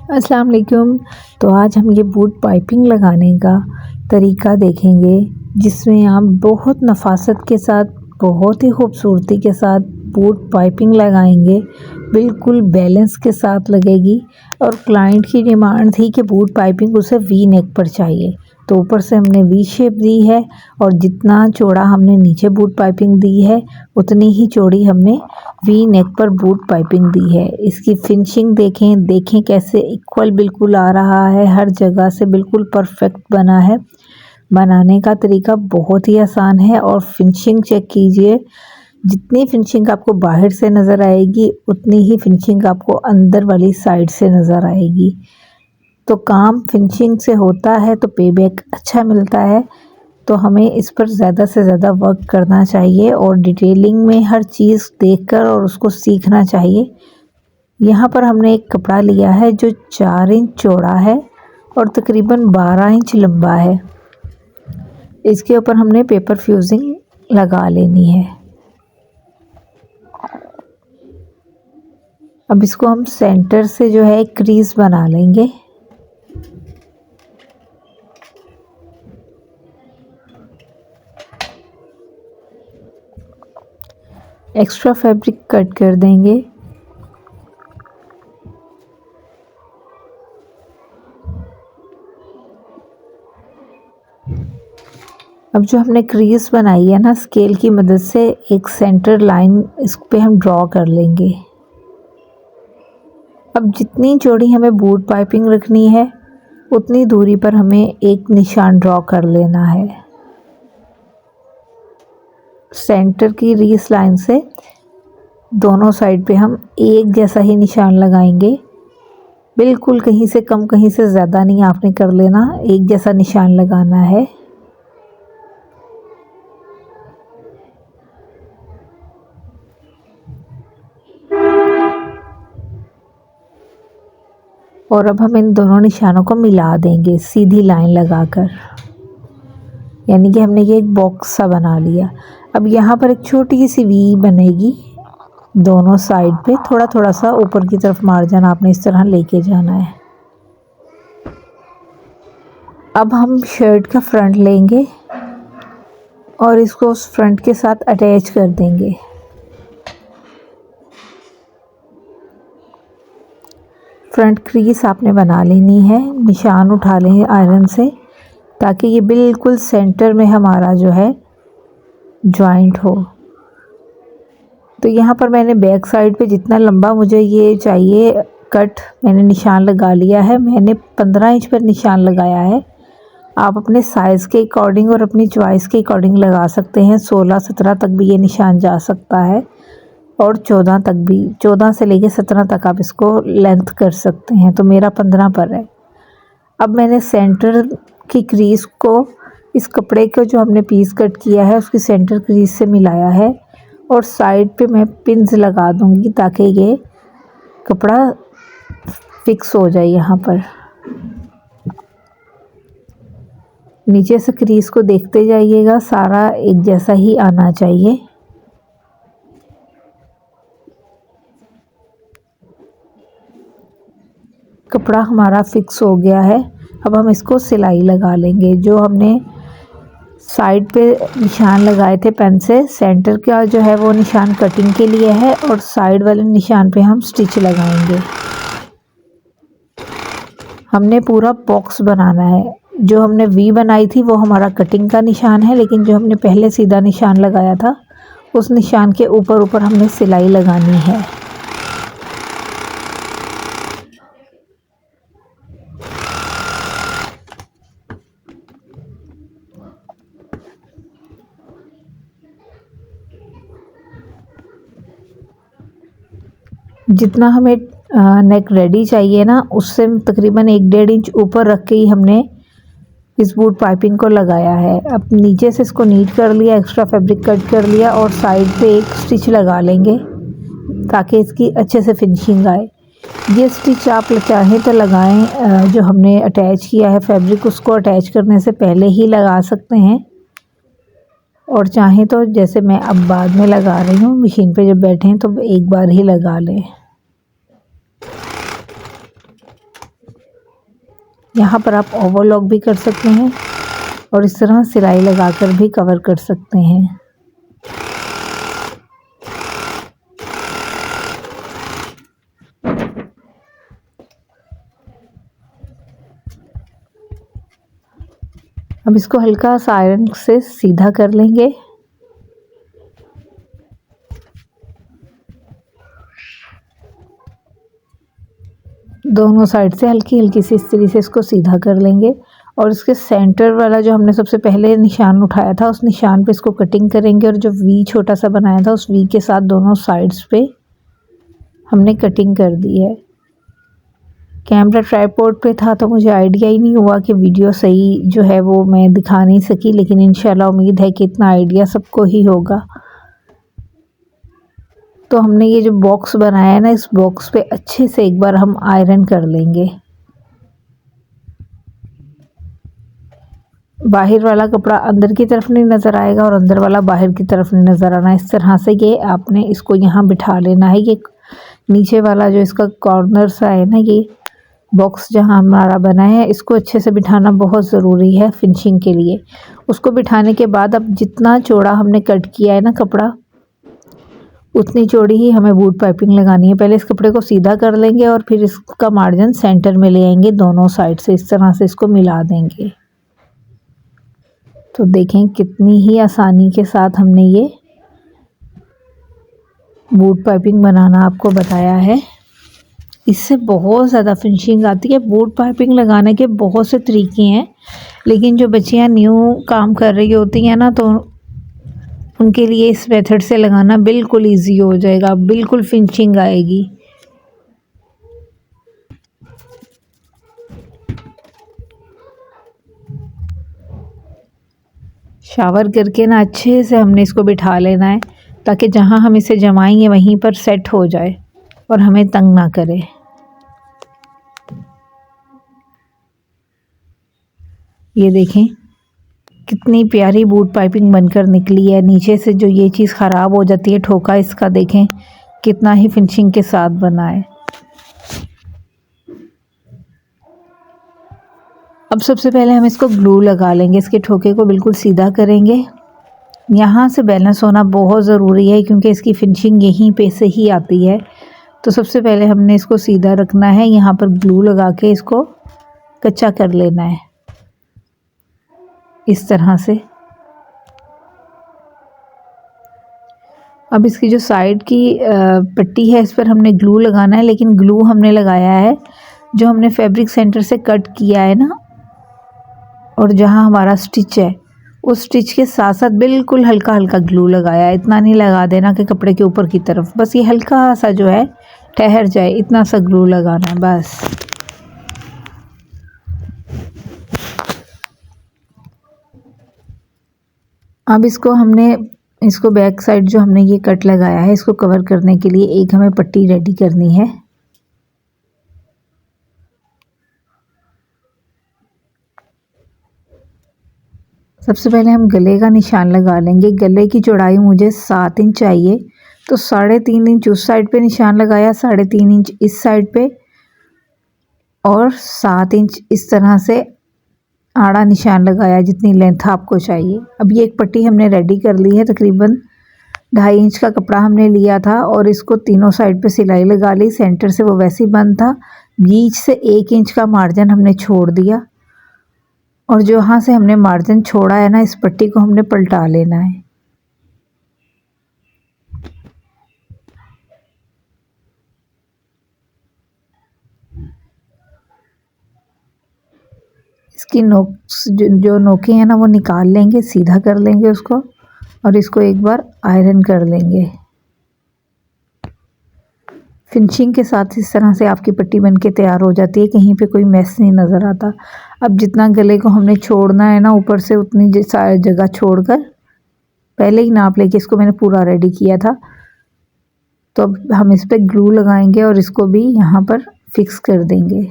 अस्सलाम वालेकुम। तो आज हम ये बूट पाइपिंग लगाने का तरीका देखेंगे, जिसमें आप बहुत नफ़ासत के साथ, बहुत ही खूबसूरती के साथ बूट पाइपिंग लगाएंगे। बिल्कुल बैलेंस के साथ लगेगी। और क्लाइंट की डिमांड थी कि बूट पाइपिंग उसे वी नेक पर चाहिए, तो ऊपर से हमने वी शेप दी है और जितना चौड़ा हमने नीचे बूट पाइपिंग दी है उतनी ही चौड़ी हमने वी नेक पर बूट पाइपिंग दी है। इसकी फिनिशिंग देखें कैसे इक्वल बिल्कुल आ रहा है, हर जगह से बिल्कुल परफेक्ट बना है। बनाने का तरीका बहुत ही आसान है और फिनिशिंग चेक कीजिए। जितनी फिनिशिंग आपको बाहर से नज़र आएगी उतनी ही फिनिशिंग आपको अंदर वाली साइड से नज़र आएगी। तो काम फिनिशिंग से होता है तो पेबैक अच्छा मिलता है। तो हमें इस पर ज़्यादा से ज़्यादा वर्क करना चाहिए और डिटेलिंग में हर चीज़ देखकर और उसको सीखना चाहिए। यहाँ पर हमने एक कपड़ा लिया है जो 4 इंच चौड़ा है और तकरीबन 12 इंच लंबा है। इसके ऊपर हमने पेपर फ्यूजिंग लगा लेनी है। अब इसको हम सेंटर से जो है क्रीज बना लेंगे। एक्स्ट्रा फैब्रिक कट कर देंगे। अब जो हमने क्रीज बनाई है ना, स्केल की मदद से एक सेंटर लाइन इस पे हम ड्रॉ कर लेंगे। अब जितनी चौड़ी हमें बूट पाइपिंग रखनी है उतनी दूरी पर हमें एक निशान ड्रॉ कर लेना है। सेंटर की रीस लाइन से दोनों साइड पे हम एक जैसा ही निशान लगाएंगे। बिल्कुल कहीं से कम कहीं से ज़्यादा नहीं आपने कर लेना, एक जैसा निशान लगाना है। और अब हम इन दोनों निशानों को मिला देंगे सीधी लाइन लगाकर, यानी कि हमने ये एक बॉक्स सा बना लिया। अब यहाँ पर एक छोटी सी वी बनेगी दोनों साइड पे, थोड़ा थोड़ा सा ऊपर की तरफ मार्जिन आपने इस तरह लेके जाना है। अब हम शर्ट का फ्रंट लेंगे और इसको उस फ्रंट के साथ अटैच कर देंगे। फ्रंट क्रीज आपने बना लेनी है, निशान उठा लें आयरन से ताकि ये बिल्कुल सेंटर में हमारा जो है जॉइंट हो। तो यहाँ पर मैंने बैक साइड पे जितना लंबा मुझे ये चाहिए कट मैंने निशान लगा लिया है। मैंने 15 इंच पर निशान लगाया है। आप अपने साइज़ के अकॉर्डिंग और अपनी चॉइस के अकॉर्डिंग लगा सकते हैं। 16-17 तक भी ये निशान जा सकता है और 14 तक भी, 14 से लेके 17 तक आप इसको लेंथ कर सकते हैं। तो मेरा 15 पर है। अब मैंने सेंटर की क्रीज को इस कपड़े को जो हमने पीस कट किया है उसकी सेंटर क्रीज से मिलाया है और साइड पे मैं पिन्स लगा दूंगी ताकि ये कपड़ा फिक्स हो जाए। यहाँ पर नीचे से क्रीज को देखते जाइएगा, सारा एक जैसा ही आना चाहिए। कपड़ा हमारा फिक्स हो गया है। अब हम इसको सिलाई लगा लेंगे। जो हमने साइड पे निशान लगाए थे पेन से, सेंटर का जो है वो निशान कटिंग के लिए है और साइड वाले निशान पे हम स्टिच लगाएंगे। हमने पूरा बॉक्स बनाना है। जो हमने वी बनाई थी वो हमारा कटिंग का निशान है, लेकिन जो हमने पहले सीधा निशान लगाया था उस निशान के ऊपर ऊपर हमने सिलाई लगानी है। जितना हमें नेक रेडी चाहिए ना, उससे तकरीबन 1-1.5 इंच ऊपर रख के ही हमने इस बूट पाइपिंग को लगाया है। अब नीचे से इसको नीट कर लिया, एक्स्ट्रा फैब्रिक कट कर लिया और साइड पे एक स्टिच लगा लेंगे ताकि इसकी अच्छे से फिनिशिंग आए। ये स्टिच आप चाहें तो लगाएं, जो हमने अटैच किया है फैब्रिक उसको अटैच करने से पहले ही लगा सकते हैं, और चाहें तो जैसे मैं अब बाद में लगा रही हूँ मशीन पे जब बैठे हैं तो एक बार ही लगा लें। यहाँ पर आप ओवरलॉक भी कर सकते हैं और इस तरह सिलाई लगाकर भी कवर कर सकते हैं। अब इसको हल्का सा आयरन से सीधा कर लेंगे। दोनों साइड से हल्की हल्की सी इस तरीके से इसको सीधा कर लेंगे और इसके सेंटर वाला जो हमने सबसे पहले निशान उठाया था उस निशान पे इसको कटिंग करेंगे और जो वी छोटा सा बनाया था उस वी के साथ दोनों साइड्स पे हमने कटिंग कर दी है। कैमरा ट्राइपॉड पे था तो मुझे आइडिया ही नहीं हुआ कि वीडियो सही जो है वो मैं दिखा नहीं सकी, लेकिन इंशाल्लाह उम्मीद है कि इतना आइडिया सबको ही होगा। तो हमने ये जो बॉक्स बनाया है ना, इस बॉक्स पे अच्छे से एक बार हम आयरन कर लेंगे। बाहर वाला कपड़ा अंदर की तरफ नहीं नज़र आएगा और अंदर वाला बाहर की तरफ नहीं नज़र आना। इस तरह से ये आपने इसको यहाँ बिठा लेना है। ये नीचे वाला जो इसका कॉर्नर सा है ना, ये बॉक्स जहाँ हमारा बना है, इसको अच्छे से बिठाना बहुत ज़रूरी है फिनिशिंग के लिए। उसको बिठाने के बाद अब जितना चौड़ा हमने कट किया है ना कपड़ा, उतनी चौड़ी ही हमें बूट पाइपिंग लगानी है। पहले इस कपड़े को सीधा कर लेंगे और फिर इसका मार्जिन सेंटर में ले आएंगे, दोनों साइड से इस तरह से इसको मिला देंगे। तो देखें कितनी ही आसानी के साथ हमने ये बूट पाइपिंग बनाना आपको बताया है। इससे बहुत ज़्यादा फिनिशिंग आती है। बूट पाइपिंग लगाने के बहुत से तरीके हैं, लेकिन जो बच्चियां न्यू काम कर रही होती हैं ना, तो उनके लिए इस मेथड से लगाना बिल्कुल इजी हो जाएगा, बिल्कुल फिनिशिंग आएगी। शावर करके ना अच्छे से हमने इसको बिठा लेना है, ताकि जहाँ हम इसे जमाएंगे वहीं पर सेट हो जाए और हमें तंग ना करे। ये देखें कितनी प्यारी बूट पाइपिंग बनकर निकली है। नीचे से जो ये चीज़ ख़राब हो जाती है ठोका, इसका देखें कितना ही फिनिशिंग के साथ बना है। अब सबसे पहले हम इसको ग्लू लगा लेंगे। इसके ठोके को बिल्कुल सीधा करेंगे। यहाँ से बैलेंस होना बहुत ज़रूरी है, क्योंकि इसकी फिनिशिंग यहीं पे से ही आती है। तो सबसे पहले हमने इसको सीधा रखना है, यहाँ पर ग्लू लगा के इसको कच्चा कर लेना है इस तरह से। अब इसकी जो साइड की पट्टी है, इस पर हमने ग्लू लगाना है, लेकिन ग्लू हमने लगाया है जो हमने फैब्रिक सेंटर से कट किया है ना, और जहाँ हमारा स्टिच है उस स्टिच के साथ साथ बिल्कुल हल्का हल्का ग्लू लगाया है। इतना नहीं लगा देना कि कपड़े के ऊपर की तरफ, बस ये हल्का सा जो है ठहर जाए, इतना सा ग्लू लगाना है बस। अब इसको बैक साइड जो हमने ये कट लगाया है, इसको कवर करने के लिए एक हमें पट्टी रेडी करनी है। सबसे पहले हम गले का निशान लगा लेंगे। गले की चौड़ाई मुझे 7 इंच चाहिए, तो 3.5 इंच उस साइड पे निशान लगाया, 3.5 इंच इस साइड पे और 7 इंच इस तरह से आड़ा निशान लगाया, जितनी लेंथ आपको चाहिए। अब ये एक पट्टी हमने रेडी कर ली है। तकरीबन 2.5 इंच का कपड़ा हमने लिया था और इसको तीनों साइड पे सिलाई लगा ली। सेंटर से वो वैसे ही बंद था, बीच से 1 इंच का मार्जिन हमने छोड़ दिया और जो यहाँ से हमने मार्जिन छोड़ा है ना, इस पट्टी को हमने पलटा लेना है। इसकी नोक जो नोके हैं ना, वो निकाल लेंगे, सीधा कर लेंगे उसको और इसको एक बार आयरन कर लेंगे। फिनिशिंग के साथ इस तरह से आपकी पट्टी बनके तैयार हो जाती है, कहीं पे कोई मैस नहीं नज़र आता। अब जितना गले को हमने छोड़ना है ना ऊपर से, उतनी जगह छोड़कर पहले ही नाप लेके इसको मैंने पूरा रेडी किया था। तो अब हम इस पर ग्लू लगाएंगे और इसको भी यहाँ पर फिक्स कर देंगे।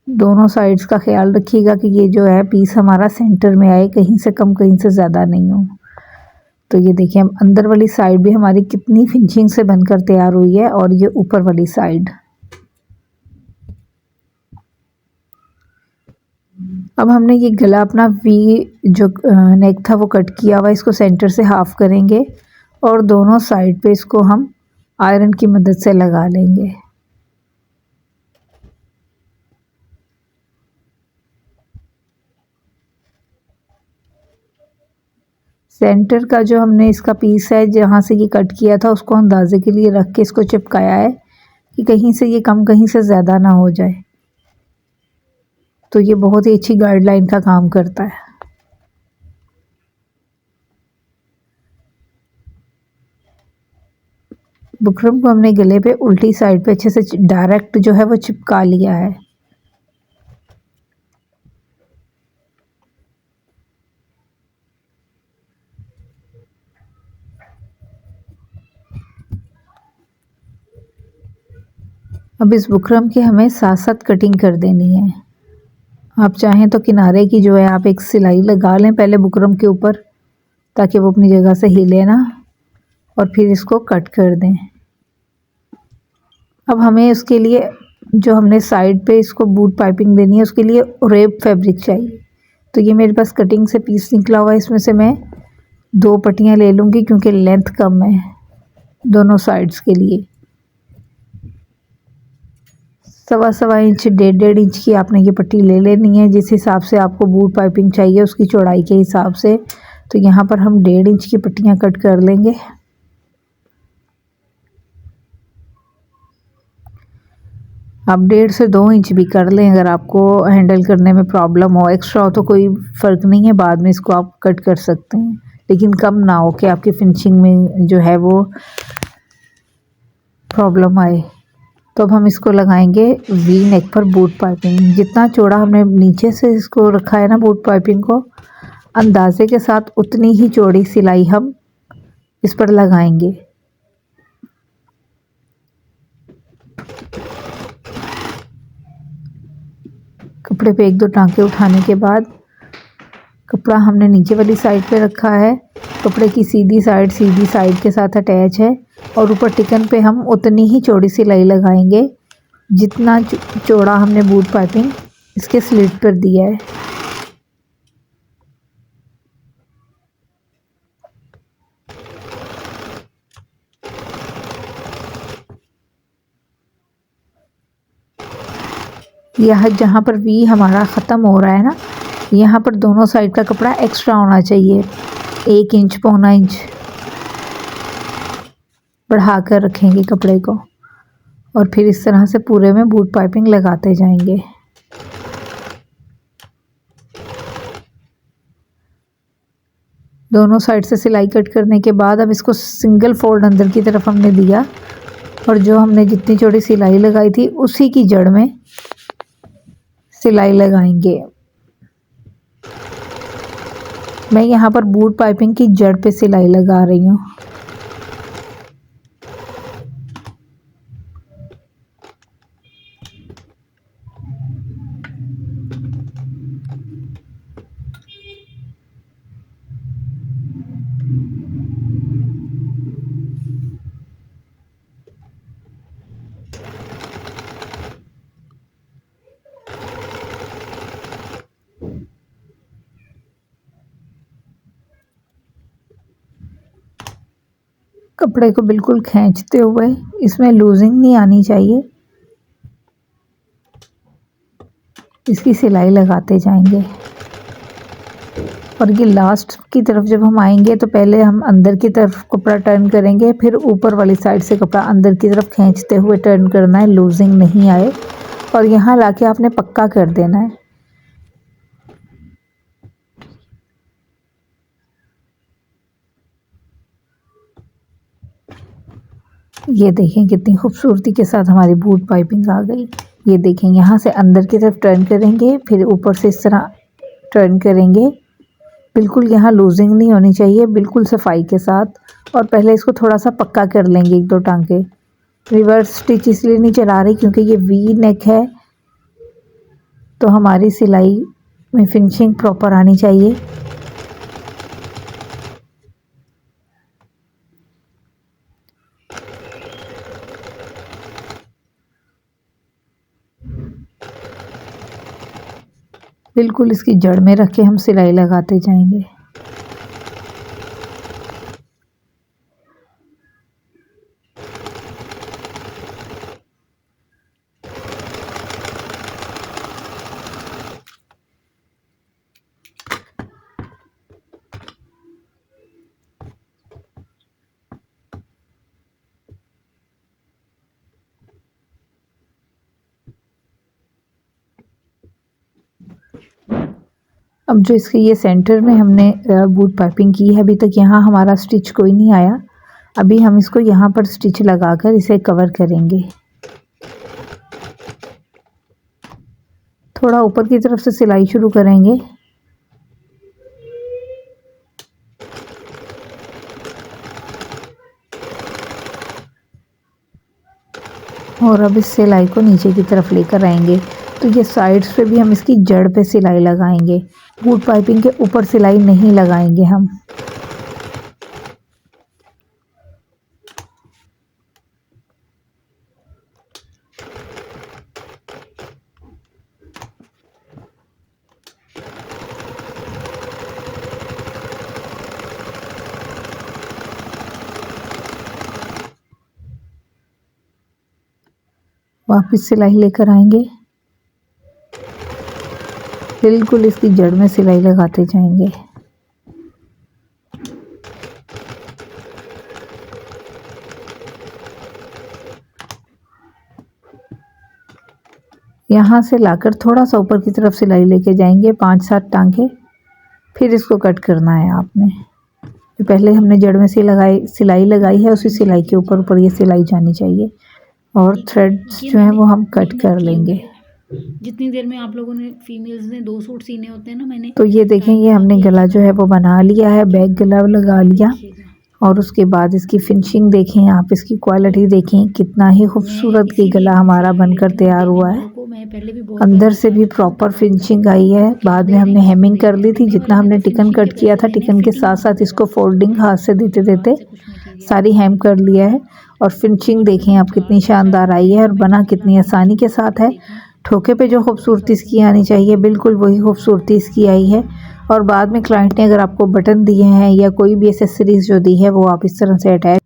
दोनों साइड्स का ख्याल रखिएगा कि ये जो है पीस हमारा सेंटर में आए, कहीं से कम कहीं से ज़्यादा नहीं हो। तो ये देखिए हम अंदर वाली साइड भी हमारी कितनी फिनिशिंग से बनकर तैयार हुई है और ये ऊपर वाली साइड। अब हमने ये गला अपना वी जो नेक था वो कट किया हुआ, इसको सेंटर से हाफ करेंगे और दोनों साइड पे इसको हम आयरन की मदद से लगा लेंगे। सेंटर का जो हमने इसका पीस है जहाँ से ये कट किया था उसको अंदाजे के लिए रख के इसको चिपकाया है कि कहीं से ये कम कहीं से ज़्यादा ना हो जाए, तो ये बहुत ही अच्छी गाइडलाइन का काम करता है। बुकरम को हमने गले पे उल्टी साइड पे अच्छे से डायरेक्ट जो है वो चिपका लिया है। अब इस बुकरम की हमें साथ साथ कटिंग कर देनी है। आप चाहें तो किनारे की जो है आप एक सिलाई लगा लें पहले बुकरम के ऊपर, ताकि वो अपनी जगह से हिले ना, और फिर इसको कट कर दें। अब हमें उसके लिए जो हमने साइड पे इसको बूट पाइपिंग देनी है उसके लिए रेप फैब्रिक चाहिए। तो ये मेरे पास कटिंग से पीस निकला हुआ है, इसमें से मैं 2 पट्टियाँ ले लूँगी क्योंकि लेंथ कम है दोनों साइड्स के लिए। 1.25 इंच 1.5 इंच की आपने ये पट्टी ले लेनी है, जिस हिसाब से आपको बूट पाइपिंग चाहिए उसकी चौड़ाई के हिसाब से। तो यहाँ पर हम 1.5 इंच की पट्टियाँ कट कर लेंगे। आप 1.5 से 2 इंच भी कर लें अगर आपको हैंडल करने में प्रॉब्लम हो। एक्स्ट्रा हो तो कोई फ़र्क नहीं है, बाद में इसको आप कट कर सकते हैं, लेकिन कम ना हो कि आपकी फिनिशिंग में जो है वो प्रॉब्लम आए। तो अब हम इसको लगाएंगे वी नेक पर बूट पाइपिंग। जितना चौड़ा हमने नीचे से इसको रखा है ना बूट पाइपिंग को, अंदाजे के साथ उतनी ही चौड़ी सिलाई हम इस पर लगाएंगे। कपड़े पे 1-2 टांके उठाने के बाद कपड़ा हमने नीचे वाली साइड पे रखा है, कपड़े की सीधी साइड के साथ अटैच है, और ऊपर टिकन पे हम उतनी ही चौड़ी सिलाई लगाएंगे जितना चौड़ा हमने बूट पाइपिंग इसके स्लिट पर दिया है। यह जहाँ पर वी हमारा ख़त्म हो रहा है ना, यहाँ पर दोनों साइड का कपड़ा एक्स्ट्रा होना चाहिए, 1 इंच 1.25 इंच बढ़ा कर रखेंगे कपड़े को, और फिर इस तरह से पूरे में बूट पाइपिंग लगाते जाएंगे। दोनों साइड से सिलाई कट करने के बाद अब इसको सिंगल फोल्ड अंदर की तरफ हमने दिया, और जो हमने जितनी चौड़ी सिलाई लगाई थी उसी की जड़ में सिलाई लगाएंगे। मैं यहाँ पर बूट पाइपिंग की जड़ पे सिलाई लगा रही हूँ। कपड़े को बिल्कुल खींचते हुए, इसमें लूजिंग नहीं आनी चाहिए, इसकी सिलाई लगाते जाएंगे। और ये लास्ट की तरफ जब हम आएंगे तो पहले हम अंदर की तरफ कपड़ा टर्न करेंगे, फिर ऊपर वाली साइड से कपड़ा अंदर की तरफ खींचते हुए टर्न करना है, लूजिंग नहीं आए, और यहाँ लाके आपने पक्का कर देना है। ये देखें कितनी खूबसूरती के साथ हमारी बूट पाइपिंग आ गई। ये देखें, यहाँ से अंदर की तरफ टर्न करेंगे, फिर ऊपर से इस तरह टर्न करेंगे। बिल्कुल यहाँ लूजिंग नहीं होनी चाहिए, बिल्कुल सफाई के साथ। और पहले इसको थोड़ा सा पक्का कर लेंगे 1-2 टांके। रिवर्स स्टिच इसलिए नहीं चला रही क्योंकि ये वी नेक है, तो हमारी सिलाई में फिनिशिंग प्रॉपर आनी चाहिए। बिल्कुल इसकी जड़ में रख के हम सिलाई लगाते जाएंगे। अब जो इसके ये सेंटर में हमने बूट पाइपिंग की है, अभी तक यहाँ हमारा स्टिच कोई नहीं आया। अभी हम इसको यहाँ पर स्टिच लगाकर इसे कवर करेंगे। थोड़ा ऊपर की तरफ से सिलाई शुरू करेंगे। और अब इस सिलाई को नीचे की तरफ लेकर आएंगे। तो ये साइड्स पे भी हम इसकी जड़ पे सिलाई लगाएंगे। बूट पाइपिंग के ऊपर सिलाई नहीं लगाएंगे हम। वापस सिलाई लेकर आएंगे। बिल्कुल इसकी जड़ में सिलाई लगाते जाएंगे। यहाँ से लाकर थोड़ा सा ऊपर की तरफ सिलाई लेके जाएंगे, 5-7 टांके। फिर इसको कट करना है आपने। पहले हमने जड़ में सिलाई लगाई है, उसी सिलाई के ऊपर ये सिलाई जानी चाहिए। और थ्रेड्स जो हैं वो हम कट कर लेंगे। जितनी देर में आप लोगों ने फीमेल्स ने 2 सूट सीने होते हैं ना, मैंने तो ये देखें, ये हमने गला जो है वो बना लिया है, बैक गला लगा लिया। और उसके बाद इसकी फिनिशिंग देखें आप, इसकी क्वालिटी देखें, कितना ही खूबसूरत ये गला हमारा बनकर तैयार हुआ है। अंदर से भी प्रॉपर फिनिशिंग आई है। बाद में हमने हेमिंग कर ली थी। जितना हमने टिकन कट किया था, टिकन के साथ साथ इसको फोल्डिंग हाथ से देते देते सारी हेम कर लिया है। और फिनिशिंग देखें आप कितनी शानदार आई है और बना कितनी आसानी के साथ है। ठोके पे जो खूबसूरती इसकी आनी चाहिए, बिल्कुल वही खूबसूरती इसकी आई है। और बाद में क्लाइंट ने अगर आपको बटन दिए हैं या कोई भी एसेसरीज जो दी है, वो आप इस तरह से अटैच